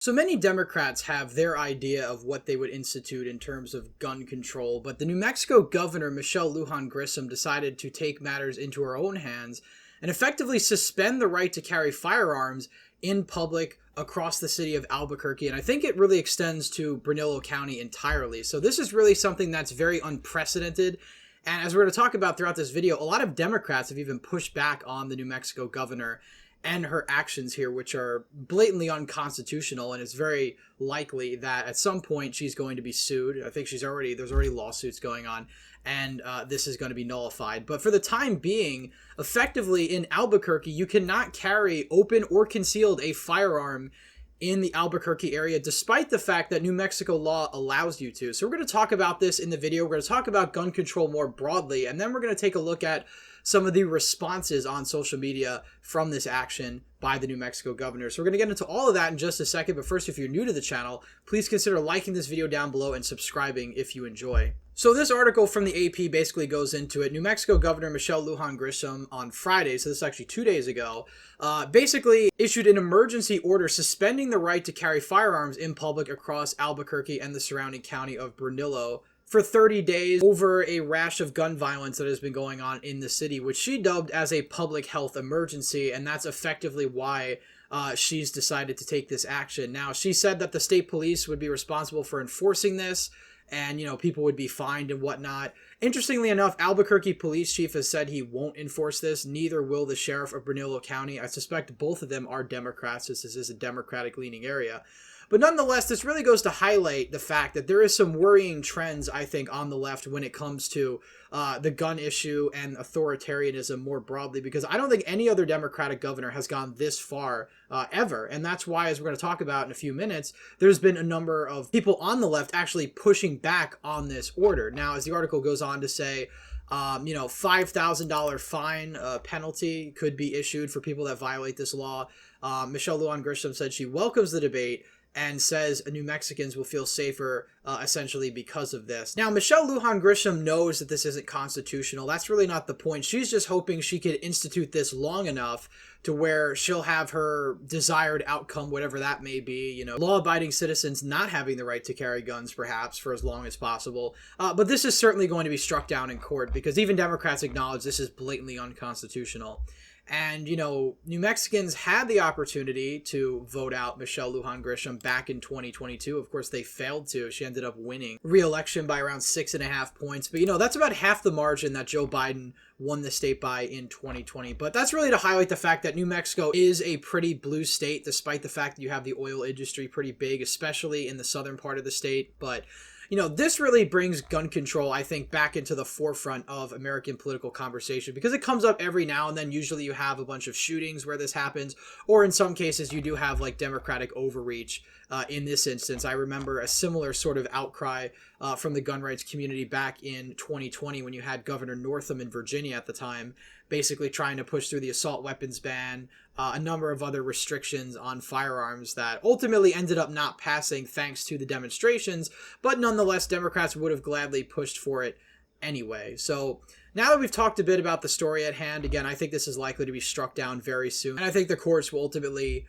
So many Democrats have their idea of what they would institute in terms of gun control, but the New Mexico governor, Michelle Lujan Grisham, decided to take matters into her own hands and effectively suspend the right to carry firearms in public across the city of Albuquerque. And I think it really extends to Bernalillo County entirely. So this is really something that's very unprecedented. And as we're going to talk about throughout this video, a lot of Democrats have even pushed back on the New Mexico governor and her actions here, which are blatantly unconstitutional, and it's very likely that at some point she's going to be sued. I think there's already lawsuits going on, and this is going to be nullified. But for the time being, effectively in Albuquerque, you cannot carry open or concealed a firearm in the Albuquerque area, despite the fact that New Mexico law allows you to. So we're going to talk about this in the video. We're going to talk about gun control more broadly, and then we're going to take a look at some of the responses on social media from this action by the New Mexico governor. So we're going to get into all of that in just a second. But first, if you're new to the channel, please consider liking this video down below and subscribing if you enjoy. So this article from the AP basically goes into it. New Mexico Governor Michelle Lujan Grisham on Friday, so this is actually 2 days ago, basically issued an emergency order suspending the right to carry firearms in public across Albuquerque and the surrounding county of Bernalillo for 30 days over a rash of gun violence that has been going on in the city, which she dubbed as a public health emergency, and that's effectively why she's decided to take this action. Now, she said that the state police would be responsible for enforcing this, and, people would be fined and whatnot. Interestingly enough, Albuquerque police chief has said he won't enforce this. Neither will the sheriff of Bernalillo County. I suspect both of them are Democrats. This is a Democratic-leaning area. But nonetheless, this really goes to highlight the fact that there is some worrying trends, I think, on the left when it comes to the gun issue and authoritarianism more broadly, because I don't think any other Democratic governor has gone this far ever. And that's why, as we're going to talk about in a few minutes, there's been a number of people on the left actually pushing back on this order. Now, as the article goes on to say, $5,000 fine penalty could be issued for people that violate this law. Michelle Lujan Grisham said she welcomes the debate and says New Mexicans will feel safer essentially because of this. Now, Michelle Lujan Grisham knows that this isn't constitutional. That's really not the point. She's just hoping she could institute this long enough to where she'll have her desired outcome, whatever that may be, law-abiding citizens not having the right to carry guns, perhaps, for as long as possible. But this is certainly going to be struck down in court because even Democrats acknowledge this is blatantly unconstitutional. And, New Mexicans had the opportunity to vote out Michelle Lujan Grisham back in 2022. Of course, they failed to. She ended up winning re-election by around 6.5 points. But, that's about half the margin that Joe Biden won the state by in 2020. But that's really to highlight the fact that New Mexico is a pretty blue state, despite the fact that you have the oil industry pretty big, especially in the southern part of the state. But this really brings gun control, I think, back into the forefront of American political conversation because it comes up every now and then. Usually you have a bunch of shootings where this happens, or in some cases you do have like Democratic overreach. In this instance, I remember a similar sort of outcry from the gun rights community back in 2020 when you had Governor Newsom in Virginia at the time, basically trying to push through the assault weapons ban, a number of other restrictions on firearms that ultimately ended up not passing thanks to the demonstrations, but nonetheless, Democrats would have gladly pushed for it anyway. So now that we've talked a bit about the story at hand, again, I think this is likely to be struck down very soon, and I think the courts will ultimately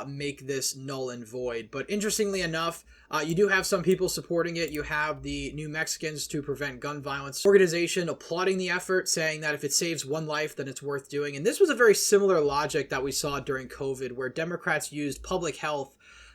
make this null and void. But interestingly enough, you do have some people supporting it. You have the New Mexicans to Prevent Gun Violence organization applauding the effort, saying that if it saves one life, then it's worth doing. And this was a very similar logic that we saw during COVID, where Democrats used public health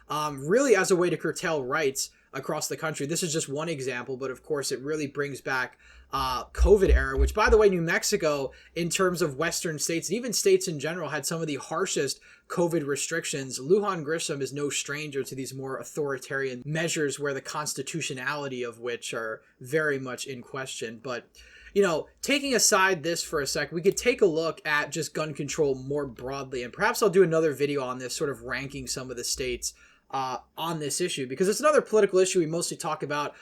really as a way to curtail rights across the country. This is just one example, but of course it really brings back COVID era, which, by the way, New Mexico, in terms of Western states, and even states in general, had some of the harshest COVID restrictions. Lujan Grisham is no stranger to these more authoritarian measures where the constitutionality of which are very much in question. But, taking aside this for a sec, we could take a look at just gun control more broadly. And perhaps I'll do another video on this, sort of ranking some of the states on this issue, because it's another political issue. We mostly talk about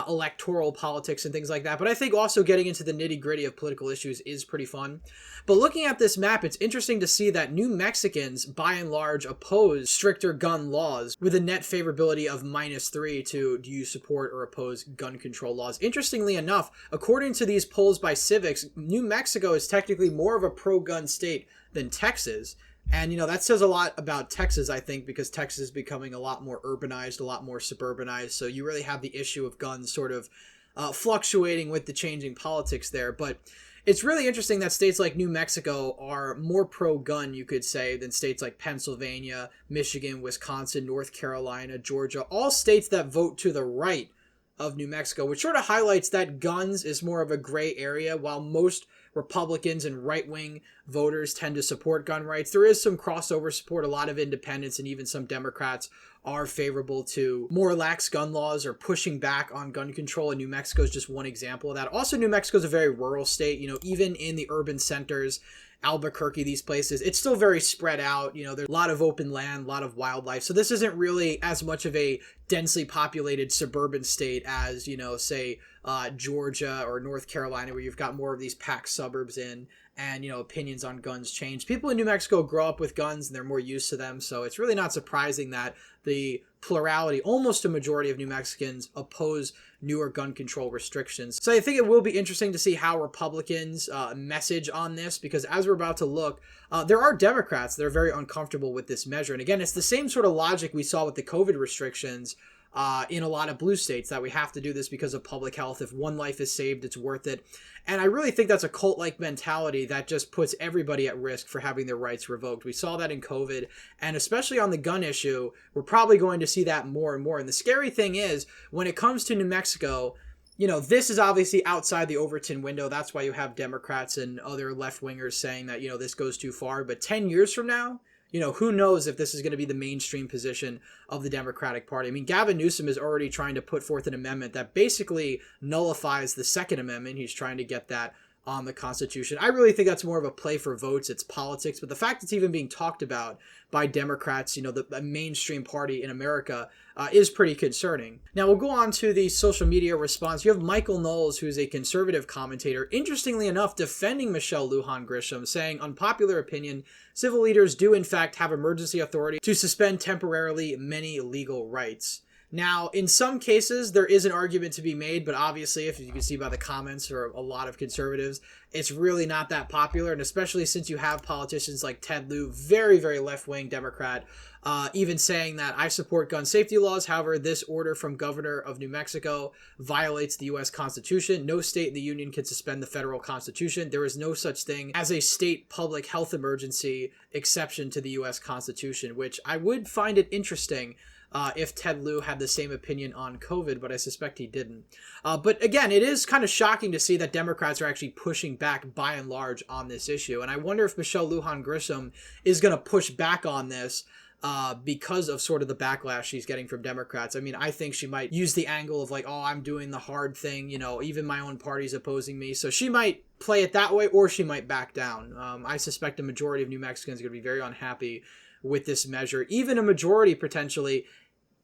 electoral politics and things like that, but I think also getting into the nitty-gritty of political issues is pretty fun. But looking at this map, it's interesting to see that New Mexicans, by and large, oppose stricter gun laws with a net favorability of -3 to do you support or oppose gun control laws. Interestingly enough, according to these polls by Civics, New Mexico is technically more of a pro-gun state than Texas. And, that says a lot about Texas, I think, because Texas is becoming a lot more urbanized, a lot more suburbanized. So you really have the issue of guns sort of fluctuating with the changing politics there. But it's really interesting that states like New Mexico are more pro-gun, you could say, than states like Pennsylvania, Michigan, Wisconsin, North Carolina, Georgia, all states that vote to the right of New Mexico, which sort of highlights that guns is more of a gray area. While most Republicans and right-wing voters tend to support gun rights, there is some crossover support. A lot of independents and even some Democrats are favorable to more lax gun laws or pushing back on gun control, and New Mexico is just one example of that. Also, New Mexico is a very rural state. Even in the urban centers, Albuquerque, these places, it's still very spread out. There's a lot of open land, a lot of wildlife. So this isn't really as much of a densely populated suburban state as, say, Georgia or North Carolina, where you've got more of these packed suburbs in, and, opinions on guns change. People in New Mexico grow up with guns and they're more used to them. So it's really not surprising that the plurality, almost a majority of New Mexicans, oppose newer gun control restrictions. So I think it will be interesting to see how Republicans message on this, because as we're about to look, there are Democrats that are very uncomfortable with this measure. And again, it's the same sort of logic we saw with the COVID restrictions in a lot of blue states, that we have to do this because of public health. If one life is saved, it's worth it. And I really think that's a cult-like mentality that just puts everybody at risk for having their rights revoked. We saw that in COVID, and especially on the gun issue, we're probably going to see that more and more. And the scary thing is, when it comes to New Mexico, this is obviously outside the Overton window. That's why you have Democrats and other left-wingers saying that, this goes too far. But 10 years from now, who knows if this is going to be the mainstream position of the Democratic Party. I mean, Gavin Newsom is already trying to put forth an amendment that basically nullifies the Second Amendment. He's trying to get that on the Constitution. I really think that's more of a play for votes. It's politics. But the fact it's even being talked about by Democrats, the mainstream party in America, is pretty concerning. Now, we'll go on to the social media response. You have Michael Knowles, who's a conservative commentator, interestingly enough, defending Michelle Lujan Grisham, saying, unpopular opinion, civil leaders do in fact have emergency authority to suspend temporarily many legal rights. Now, in some cases, there is an argument to be made, but obviously, if you can see by the comments or a lot of conservatives, it's really not that popular, and especially since you have politicians like Ted Lieu, very, very left-wing Democrat, even saying that I support gun safety laws. However, this order from Governor of New Mexico violates the U.S. Constitution. No state in the union can suspend the federal Constitution. There is no such thing as a state public health emergency exception to the U.S. Constitution, which I would find it interesting if Ted Lieu had the same opinion on COVID, but I suspect he didn't. But again, it is kind of shocking to see that Democrats are actually pushing back by and large on this issue. And I wonder if Michelle Lujan Grisham is going to push back on this because of sort of the backlash she's getting from Democrats. I mean, I think she might use the angle of like, oh, I'm doing the hard thing, even my own party's opposing me. So she might play it that way, or she might back down. I suspect a majority of New Mexicans are going to be very unhappy with this measure, even a majority potentially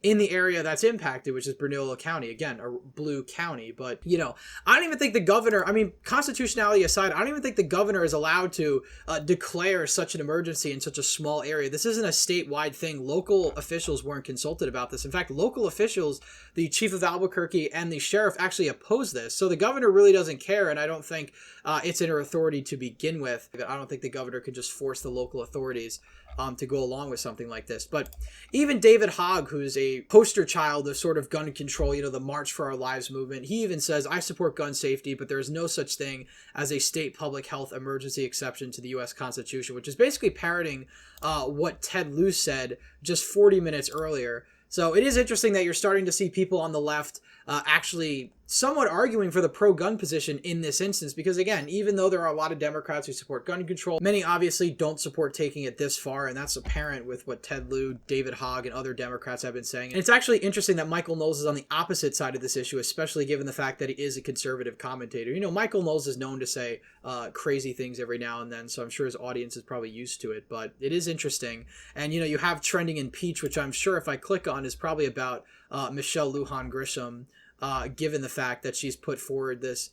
in the area that's impacted, which is Bernalillo County, again, a blue county. But, I don't even think the governor, constitutionality aside, I don't even think the governor is allowed to declare such an emergency in such a small area. This isn't a statewide thing. Local officials weren't consulted about this. In fact, local officials, the chief of Albuquerque and the sheriff, actually opposed this. So the governor really doesn't care, and I don't think it's in her authority to begin with. I don't think the governor could just force the local authorities to go along with something like this. But even David Hogg, who's a poster child of sort of gun control, the March for Our Lives movement, he even says, I support gun safety, but there is no such thing as a state public health emergency exception to the U.S. Constitution, which is basically parroting what Ted Lieu said just 40 minutes earlier. So it is interesting that you're starting to see people on the left actually somewhat arguing for the pro-gun position in this instance, because again, even though there are a lot of Democrats who support gun control, many obviously don't support taking it this far, and that's apparent with what Ted Lieu, David Hogg, and other Democrats have been saying. And it's actually interesting that Michael Knowles is on the opposite side of this issue, especially given the fact that he is a conservative commentator. Michael Knowles is known to say crazy things every now and then, so I'm sure his audience is probably used to it, but it is interesting. And you have trending impeach, which I'm sure if I click on is probably about Michelle Lujan Grisham, given the fact that she's put forward this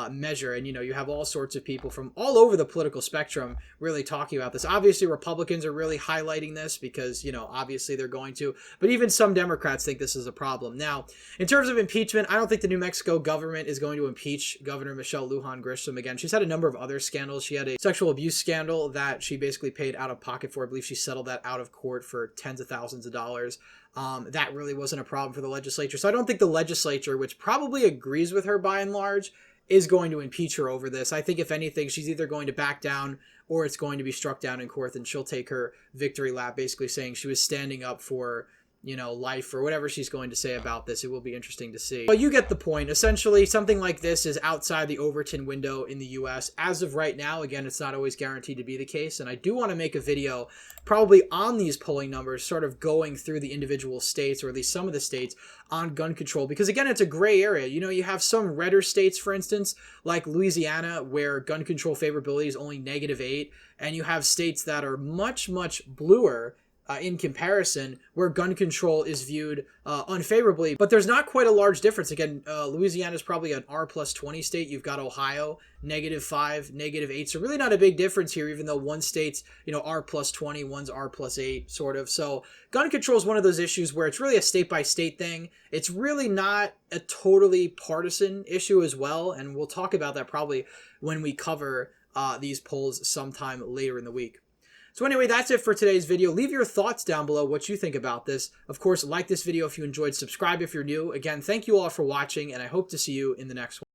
measure. And, you know, you have all sorts of people from all over the political spectrum really talking about this. Obviously, Republicans are really highlighting this because, you know, obviously they're going to. But even some Democrats think this is a problem. Now, in terms of impeachment, I don't think the New Mexico government is going to impeach Governor Michelle Lujan Grisham again. She's had a number of other scandals. She had a sexual abuse scandal that she basically paid out of pocket for. I believe she settled that out of court for tens of thousands of dollars. That really wasn't a problem for the legislature. So I don't think the legislature, which probably agrees with her by and large, is going to impeach her over this. I think if anything, she's either going to back down or it's going to be struck down in court and she'll take her victory lap, basically saying she was standing up for, you know, life or whatever she's going to say about this. It will be interesting to see. But you get the point. Essentially, something like this is outside the Overton window in the U.S. As of right now, again, it's not always guaranteed to be the case. And I do want to make a video probably on these polling numbers, sort of going through the individual states, or at least some of the states, on gun control. Because again, it's a gray area. You know, you have some redder states, for instance, like Louisiana, where gun control favorability is only -8. And you have states that are much, much bluer in comparison, where gun control is viewed unfavorably. But there's not quite a large difference. Again, Louisiana is probably an R+20 state. You've got Ohio, -5, -8. So really not a big difference here, even though one state's, you know, R+20, one's R+8, sort of. So gun control is one of those issues where it's really a state-by-state thing. It's really not a totally partisan issue as well. And we'll talk about that probably when we cover these polls sometime later in the week. So anyway, that's it for today's video. Leave your thoughts down below, what you think about this. Of course, like this video if you enjoyed, subscribe if you're new. Again, thank you all for watching, and I hope to see you in the next one.